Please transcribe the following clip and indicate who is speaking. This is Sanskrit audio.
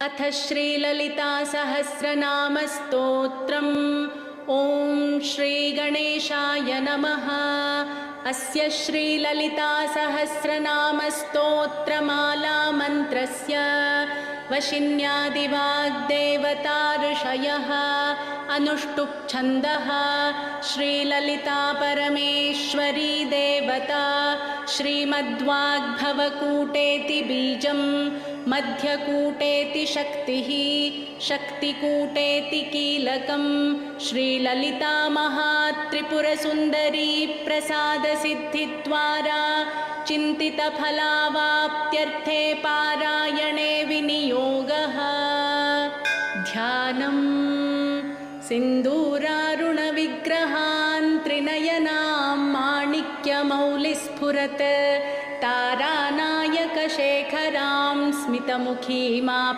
Speaker 1: अथ श्रीललितासहस्रनामस्तोत्रम्। ॐ श्रीगणेशाय नमः। अस्य श्रीललितासहस्रनामस्तोत्रमालामन्त्रस्य वशिन्यादिवाग्देवता ऋषयः अनुष्टुप्छन्दः। श्रीललिता परमेश्वरी देवता श्रीमद्वाग्भवकूटेति बीजं मध्यकूटेति शक्तिः शक्तिकूटेति कीलकं श्रीललिता महात्रिपुरसुन्दरी प्रसादसिद्धिद्वारा चिन्तितफलावाप्त्यर्थे पारायणे विनियोगः। ध्यानम् सिन्दूरारुणविग्रहान् त्रिनयनां माणिक्यमौलिस्फुरत् तारानायकशेखरां स्मितमुखीमाप्